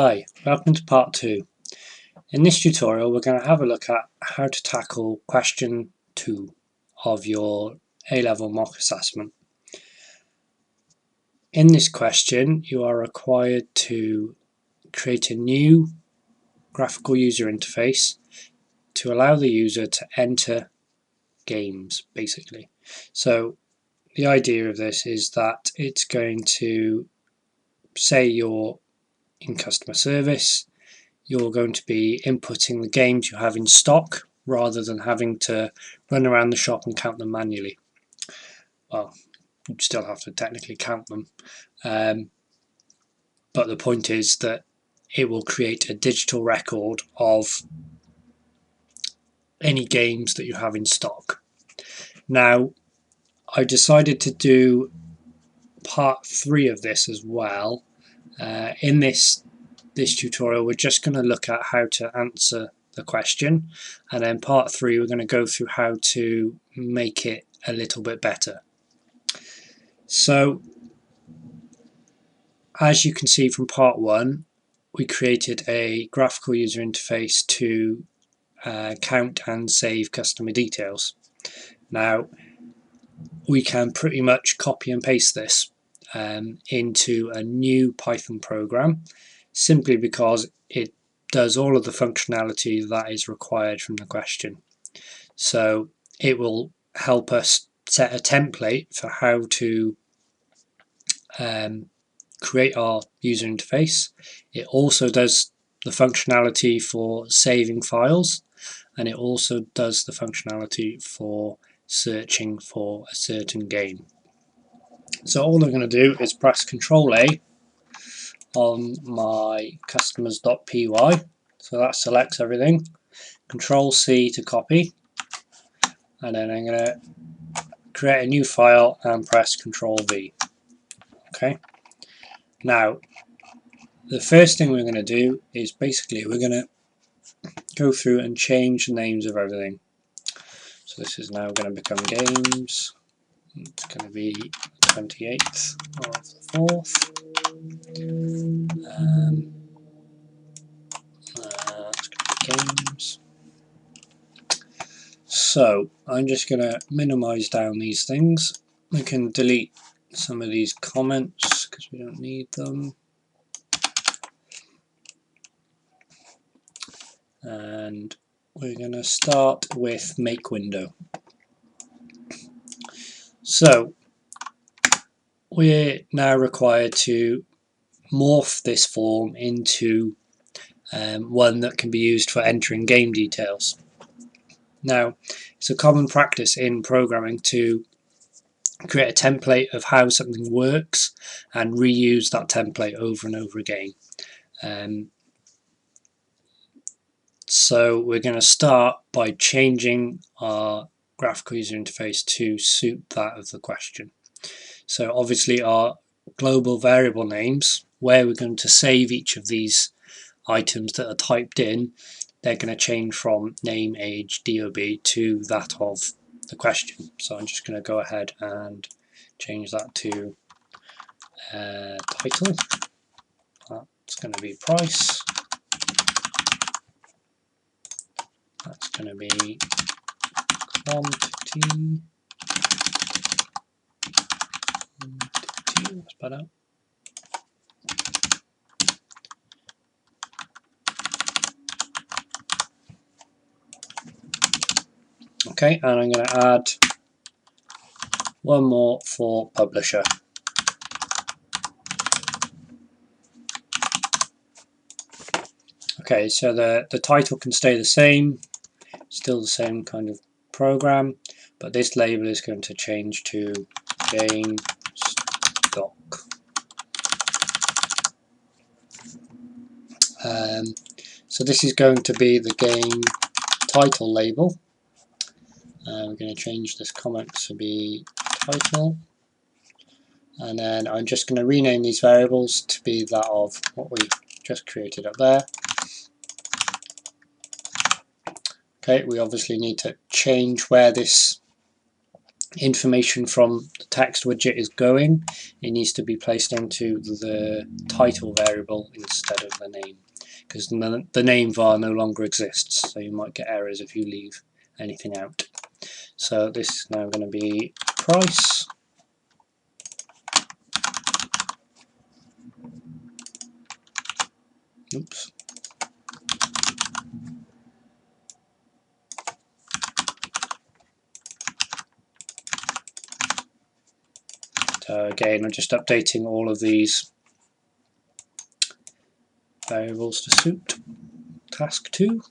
Hi, welcome to part 2. In this tutorial we're going to have a look at how to tackle question 2 of your A-level mock assessment. In this question you are required to create a new graphical user interface to allow the user to enter games, basically. So the idea of this is that it's going to say you're in customer service. You're going to be inputting the games you have in stock rather than having to run around the shop and count them manually. Well, you still have to technically count them, but the point is that it will create a digital record of any games that you have in stock. Now, I decided to do part 3 of this as well. In this tutorial we're just going to look at how to answer the question, and then part 3 we're going to go through how to make it a little bit better. So as you can see from part 1, we created a graphical user interface to count and save customer details. Now we can pretty much copy and paste this into a new Python program, simply because it does all of the functionality that is required from the question. So it will help us set a template for how to create our user interface. It also does the functionality for saving files, and it also does the functionality for searching for a certain game. So all I'm going to do is press Ctrl A on my customers.py, so that selects everything. Ctrl C to copy, and then I'm going to create a new file and press Ctrl V. Okay. Now the first thing we're going to do is basically we're going to go through and change the names of everything. So this is now going to become games. It's going to be 28th of the 4th. It's going to be games. So I'm just going to minimize down these things. We can delete some of these comments because we don't need them. And we're going to start with make window. So we're now required to morph this form into one that can be used for entering game details. Now, it's a common practice in programming to create a template of how something works and reuse that template over and over again. So we're going to start by changing our graphical user interface to suit that of the question. So obviously our global variable names, where we're going to save each of these items that are typed in, they're going to change from name, age, DOB to that of the question. So I'm just going to go ahead and change that to title. That's going to be price. That's going to be quantity. That's better. Okay, and I'm going to add one more for publisher. Okay, so the title can stay the same, still the same kind of program, but this label is going to change to game stock. So this is going to be the game title label. We're going to change this comment to be title, and then I'm just going to rename these variables to be that of what we just created up there. Okay, we obviously need to change where this information from the text widget is going, it needs to be placed into the title variable instead of the name, because the name var no longer exists, so you might get errors if you leave anything out. So this is now going to be price. Oops. So again, I'm just updating all of these variables to suit task 2.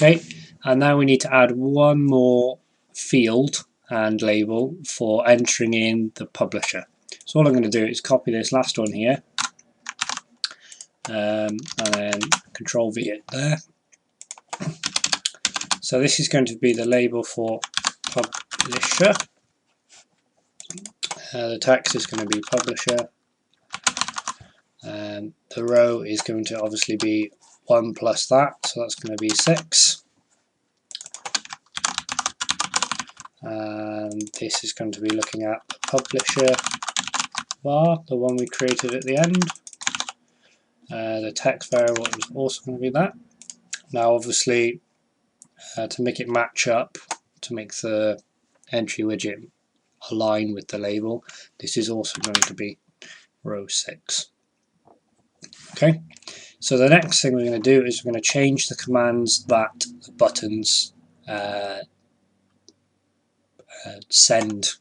Okay, and now we need to add one more field and label for entering in the publisher. So all I'm going to do is copy this last one here, and then Control V it there. So this is going to be the label for publisher. The text is going to be publisher. The row is going to obviously be 1 plus that, so that's going to be 6. And this is going to be looking at the publisher var, the one we created at the end. The text variable is also going to be that. Now obviously to make it match up, to make the entry widget align with the label, this is also going to be row 6. Okay, so the next thing we're going to do is we're going to change the commands that the buttons send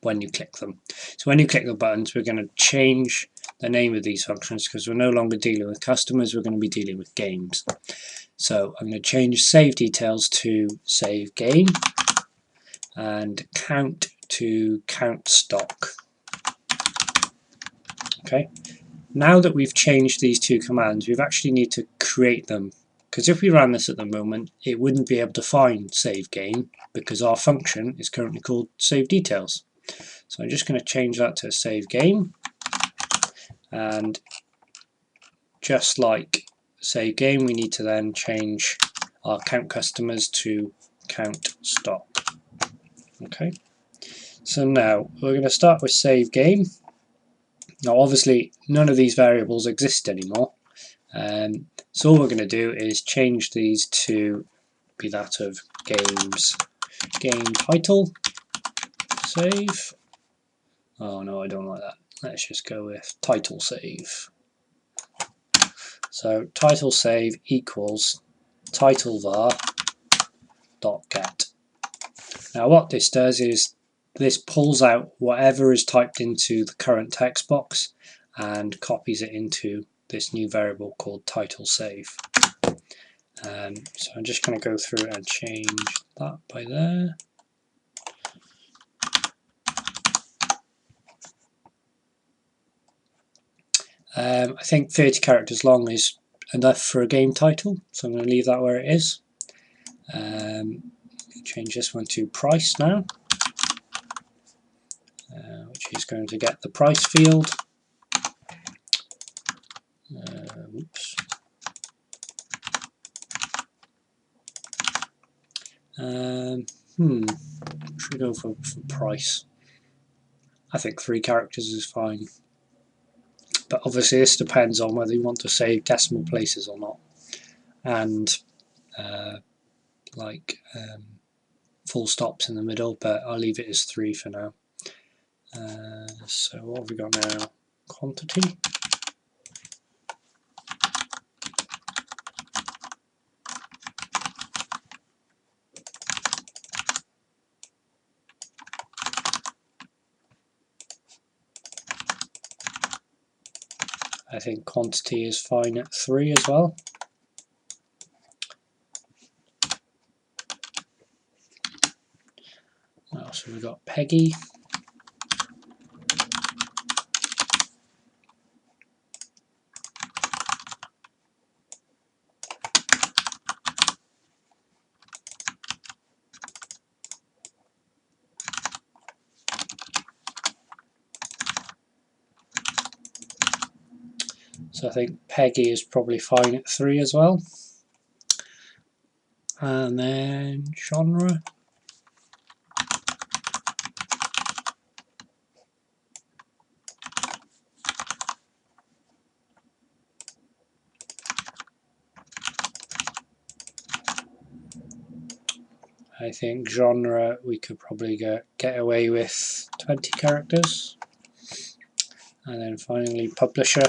when you click them. So when you click the buttons, we're going to change the name of these functions because we're no longer dealing with customers, we're going to be dealing with games. So I'm going to change save details to save game and count to count stock. Okay, now that we've changed these two commands, we actually need to create them, because if we ran this at the moment, it wouldn't be able to find save game because our function is currently called save details. So I'm just going to change that to save game, and just like save game, we need to then change our count customers to count stock. Okay, so now we're going to start with save game. Now obviously none of these variables exist anymore, so all we're going to do is change these to be that of games game title save. Oh no, I don't like that. Let's just go with title save. So title save equals title var dot get. Now what this does is this pulls out whatever is typed into the current text box and copies it into this new variable called title save. So I'm just going to go through and change that by there. I think 30 characters long is enough for a game title, so I'm going to leave that where it is. Change this one to price now, which is going to get the price field. Oops. Should we go for price? I think 3 characters is fine. but obviously this depends on whether you want to save decimal places or not, and full stops in the middle, but I'll leave it as 3 for now. So what have we got now? Quantity. I think quantity is fine at 3 as well. What else have we got? Peggy. So I think Peggy is probably fine at 3 as well. And then genre. I think genre we could probably get away with 20 characters. And then finally publisher.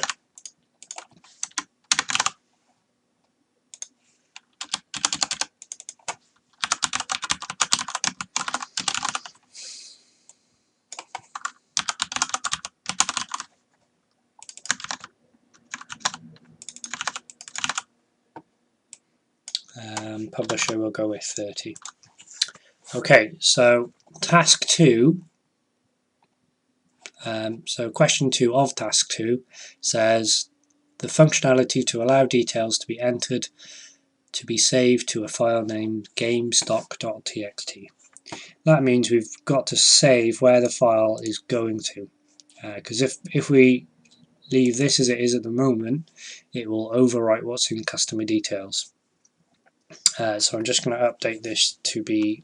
Publisher will go with 30. Okay, so task 2. So question 2 of task 2 says the functionality to allow details to be entered to be saved to a file named gamestock.txt. That means we've got to save where the file is going to, because if we leave this as it is at the moment, it will overwrite what's in customer details. So I'm just going to update this to be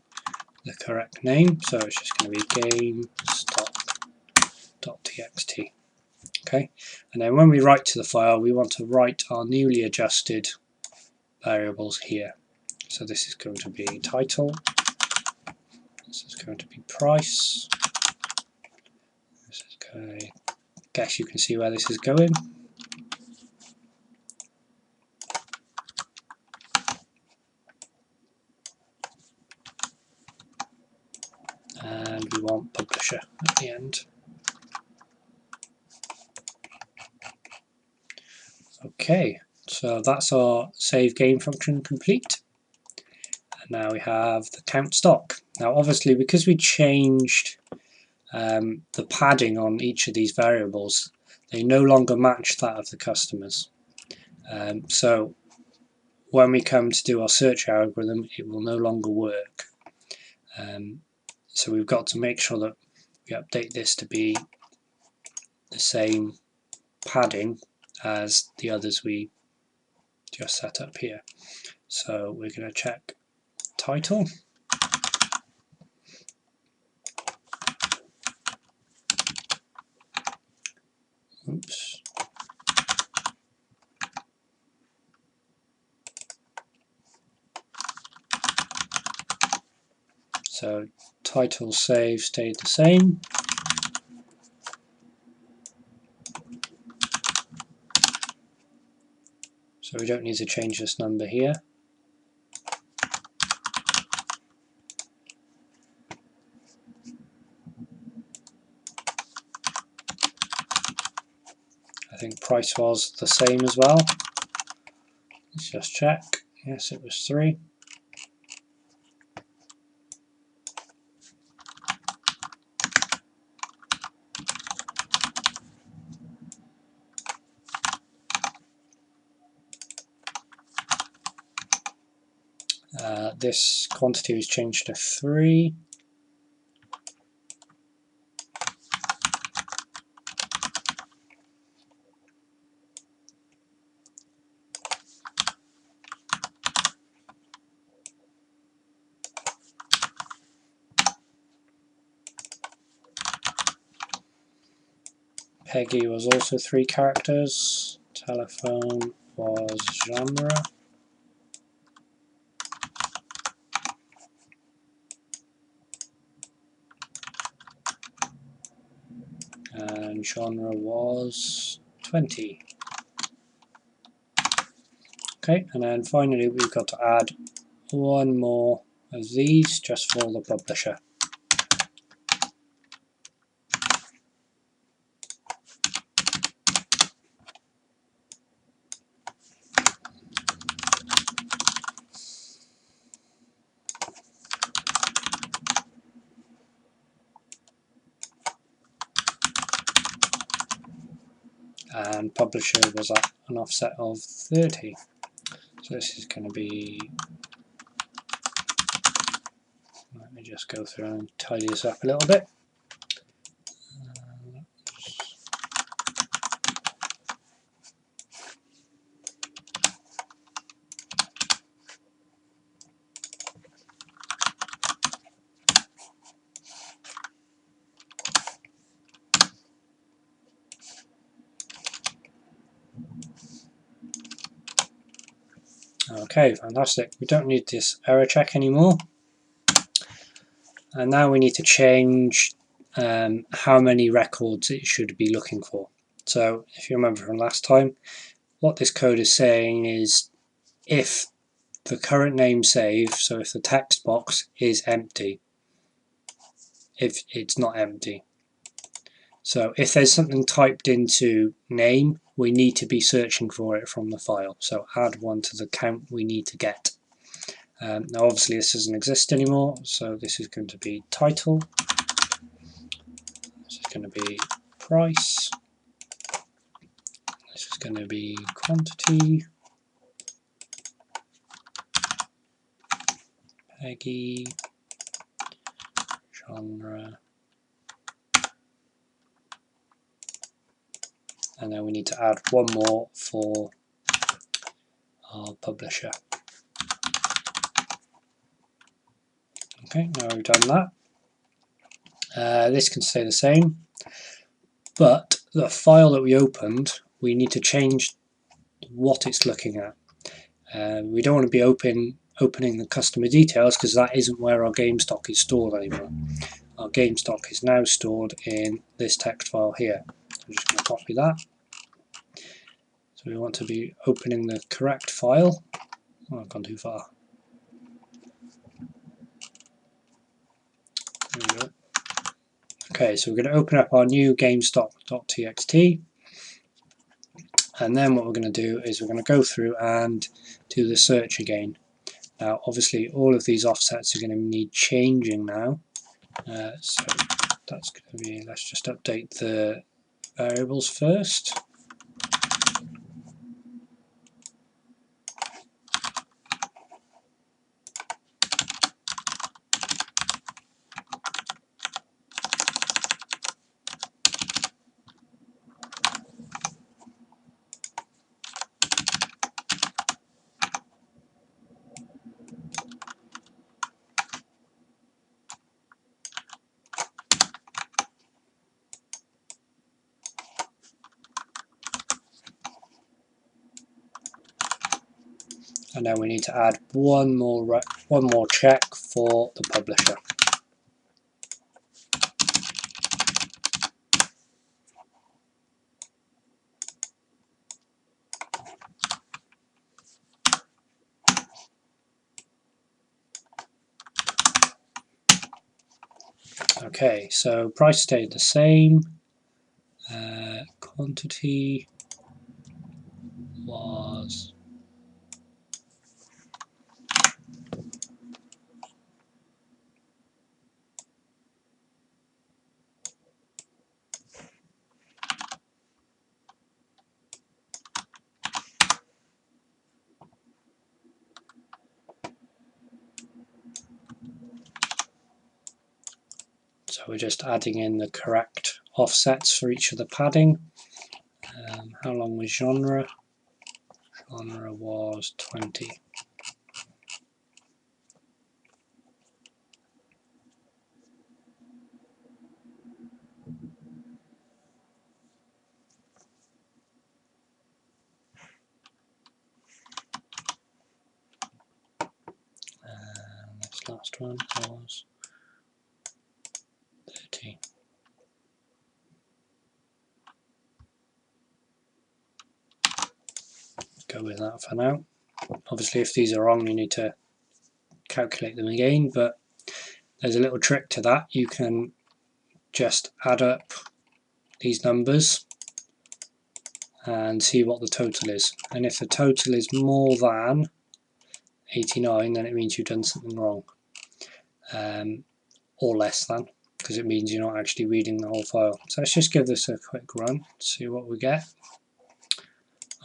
the correct name, so it's just going to be gamestock.txt. Okay, and then when we write to the file, we want to write our newly adjusted variables here. So this is going to be title, this is going to be price, this is going to, guess you can see where this is going. And we want publisher at the end. Okay, so that's our save game function complete. And now we have the count stock. Now obviously because we changed the padding on each of these variables, they no longer match that of the customers. So when we come to do our search algorithm, it will no longer work. So we've got to make sure that we update this to be the same padding as the others we just set up here. So we're going to check title. Oops. So title save stayed the same. So we don't need to change this number here. I think price was the same as well. Let's just check. Yes, it was 3. This quantity was changed to 3. Peggy was also 3 characters. Telephone was genre. And genre was 20. Okay, and then finally we've got to add one more of these just for the publisher. And publisher was at an offset of 30. So this is going to be, let me just go through and tidy this up a little bit. Okay, fantastic. We don't need this error check anymore. And now we need to change how many records it should be looking for. So if you remember from last time, what this code is saying is if the current name save, so if the text box is empty, if it's not empty. So if there's something typed into name, we need to be searching for it from the file. So add 1 to the count we need to get. Now obviously this doesn't exist anymore, so this is going to be title, this is going to be price, this is going to be quantity, Peggy, genre, and then we need to add one more for our publisher. Okay, now we've done that. This can stay the same, but the file that we opened, we need to change what it's looking at. We don't want to be opening the customer details because that isn't where our game stock is stored anymore. Our game stock is now stored in this text file here. I'm just going to copy that. So we want to be opening the correct file. Oh, I've gone too far. There we go. Okay, so we're going to open up our new GameStock.txt, and then what we're going to do is we're going to go through and do the search again. Now obviously all of these offsets are going to need changing now, so that's going to be, let's just update the variables first. And now we need to add one more check for the publisher. Okay, so price stayed the same. Quantity was so we're just adding in the correct offsets for each of the padding. How long was genre? Genre was 20. last one was 30. Go with that for now. Obviously if these are wrong you need to calculate them again, but there's a little trick to that. You can just add up these numbers and see what the total is, and if the total is more than 89 then it means you've done something wrong, or less than, because it means you're not actually reading the whole file. So let's just give this a quick run, see what we get.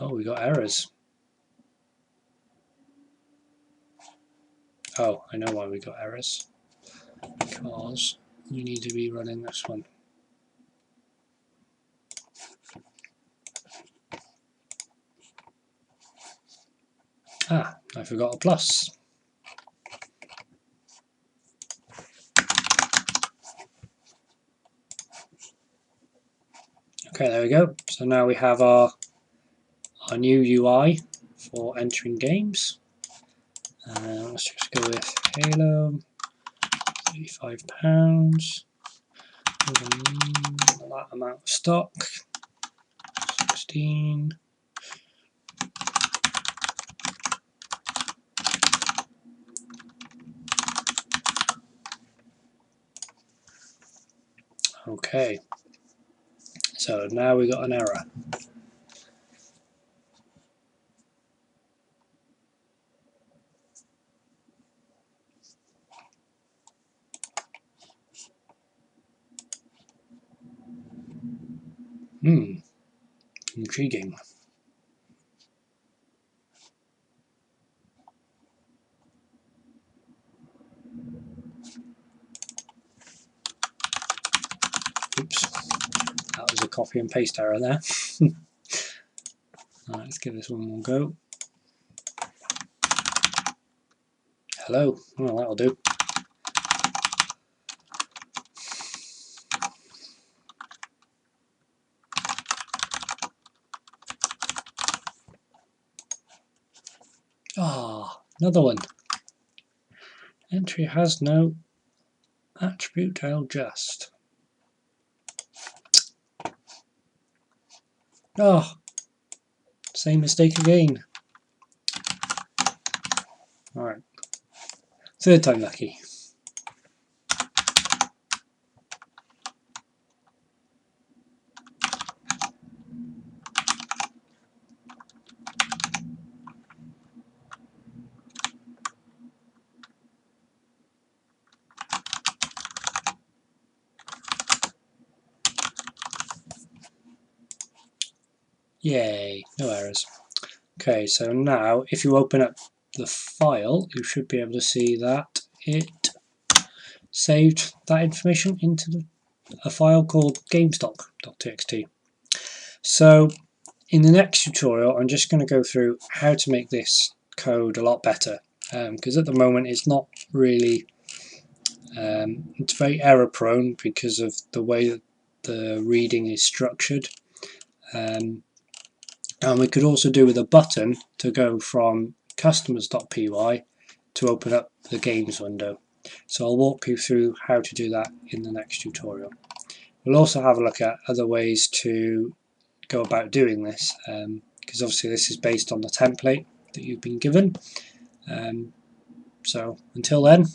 Oh, we got errors. Oh, I know why we got errors, because we need to be running this one. Ah, I forgot a plus. Okay, there we go. So now we have our new UI for entering games. Let's just go with Halo, £35. That amount of stock, 16. Okay, so now we got an error. Intriguing. Oops, that was a copy and paste error there. Alright, let's give this one more go. Hello, well that'll do. Ah, another one. Entry has no attribute I'll just. Oh, same mistake again. Alright, third time lucky. Yay, no errors. Okay, so now if you open up the file, you should be able to see that it saved that information into a file called gamestock.txt. So in the next tutorial, I'm just going to go through how to make this code a lot better, because at the moment it's not really, it's very error prone because of the way that the reading is structured. And we could also do with a button to go from customers.py to open up the games window. So I'll walk you through how to do that in the next tutorial. We'll also have a look at other ways to go about doing this, because obviously this is based on the template that you've been given. So until then,